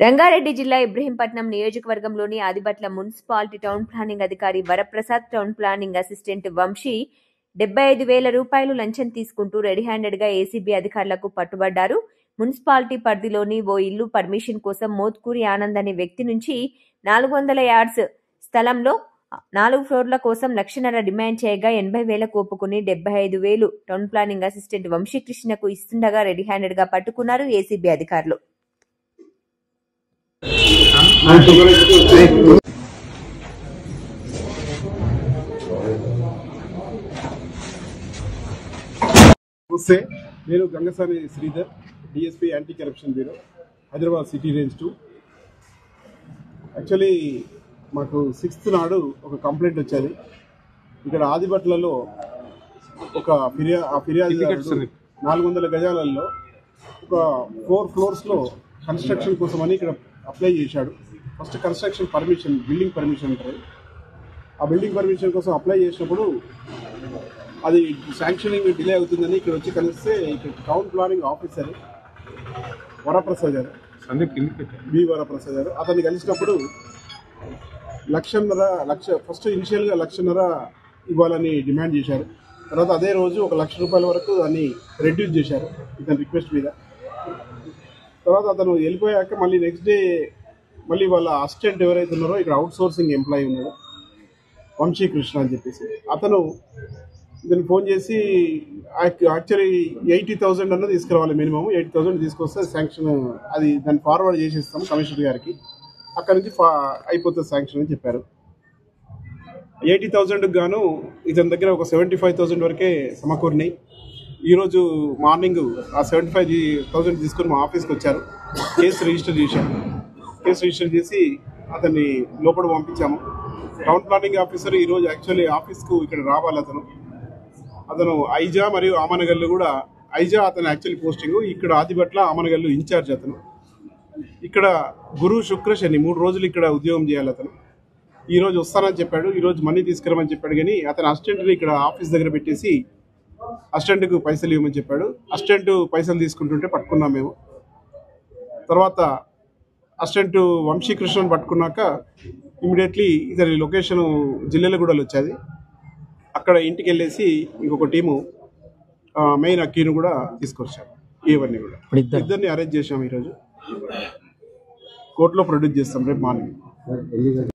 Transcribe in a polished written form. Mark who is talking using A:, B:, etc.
A: రంగారెడ్డి జిల్లా ఇబ్రహీంపట్నం నియోజకవర్గంలోని Adibatla municipality town planning అధికారి Varaprasad, town planning assistant Vamshi 75,000 రూపాయలు లంచం తీసుకుంటూ రెడీ హ్యాండెడ్ గా ఏసీబీ అధికారులకు పట్టుబడ్డారు. మున్సిపాలిటీ పరిధిలోని ఓ ఇల్లు పర్మిషన్ కోసం మోత్కూరి ఆనంద్ అనే వ్యక్తి నుంచి 400 యార్డ్స్ స్థలంలో 4 ఫ్లోర్ల కోసం 1,50,000 డిమాండ్ చేయగా 80,000కు ఒప్పుకుని 75,000 టౌన్ ప్లానింగ్ అసిస్టెంట్ వంశీకృష్ణకు ఇస్తుండగా రెడీ హ్యాండెడ్ గా పట్టుకున్నారు ఏసీబీ అధికారులు.
B: నేను Gangasani Sridhar, DSP anti corruption bureau, Hyderabad city range 2. Actually మాకు 6th నాడు ఒక కంప్లైంట్ వచ్చేది. ఇక్కడ ఆదిబట్లలో ఒక ఫిర్యాదు 400 గజాలలో ఒక 4 ఫ్లోర్స్లో కన్స్ట్రక్షన్ కోసమని ఇక్కడ అప్లై చేశాడు. First construction permission, building permission ఉంటుంది. ఆ బిల్డింగ్ పర్మిషన్ కోసం అప్లై చేసినప్పుడు అది శాంక్షనింగ్ డిలే అవుతుందని ఇక్కడ వచ్చి కలిస్తే ఇక్కడ టౌన్ ప్లానింగ్ ఆఫీసర్ వరప్రసాద్ గారు, వరప్రసాద్ గారు, అతన్ని కలిసినప్పుడు 1,50,000 ఫస్ట్ ఇనిషియల్గా 1,50,000 ఇవ్వాలని డిమాండ్ చేశారు. తర్వాత అదే రోజు 1,00,000 రూపాయల వరకు దాన్ని రెడ్యూస్ చేశారు ఇతని రిక్వెస్ట్ మీద. తర్వాత అతను వెళ్ళిపోయాక మళ్ళీ నెక్స్ట్ డే మళ్ళీ వాళ్ళ అసిస్టెంట్ ఎవరైతే ఉన్నారో ఇక్కడ అవుట్ సోర్సింగ్ ఎంప్లాయీ ఉన్నాడో వంశీకృష్ణ అని చెప్పేసి అతను ఇతను ఫోన్ చేసి యాక్చువల్లీ 80,000 అన్న తీసుకురావాలి, మినిమం 80,000 తీసుకొస్తే శాంక్షన్, అది దాన్ని ఫార్వర్డ్ చేసేస్తాం కమిషనర్ గారికి, అక్కడ నుంచి అయిపోతుంది శాంక్షన్ అని చెప్పారు. 80,000కు గాను ఇతని దగ్గర ఒక 75,000 వరకే సమకూరినాయి. ఈరోజు మార్నింగ్ ఆ 75,000 తీసుకొని మా ఆఫీస్కి వచ్చారు. కేసు రిజిస్టర్ చేసి అతన్ని లోపల పంపించాము. టౌన్ ప్లానింగ్ ఆఫీసర్ ఈరోజు యాక్చువల్లీ ఆఫీస్కు ఇక్కడ రావాలి. అతను ఐజా మరియు ఆమనగల్లు కూడా, ఐజా అతను యాక్చువల్లీ పోస్టింగ్, ఇక్కడ ఆదిబట్ల ఆమనగల్లు ఇన్ఛార్జ్ అతను. ఇక్కడ గురు శుక్ర శని 3 రోజులు ఇక్కడ ఉద్యోగం చేయాలి. అతను ఈరోజు వస్తానని చెప్పాడు, ఈరోజు మనీ తీసుకురమని చెప్పాడు. కానీ అతను అసిస్టెంట్ని ఇక్కడ ఆఫీస్ దగ్గర పెట్టేసి అసిస్టెంట్కు పైసలు ఇవ్వమని చెప్పాడు. అసిస్టెంట్ పైసలు తీసుకుంటుంటే పట్టుకున్నాం మేము. తర్వాత అసిస్టెంట్ వంశీకృష్ణను పట్టుకున్నాక ఇమీడియట్లీ ఇతని లొకేషన్ జిల్లెలగూడలో వచ్చేది. అక్కడ ఇంటికి వెళ్ళేసి ఇంకొక టీము మెయిన్ అక్కీని కూడా తీసుకొచ్చాము. ఇవన్నీ కూడా ఇద్దరిని అరెస్ట్ చేసాము. ఈరోజు కోర్టులో ప్రొడ్యూస్ చేస్తాం రేపు మార్నింగ్.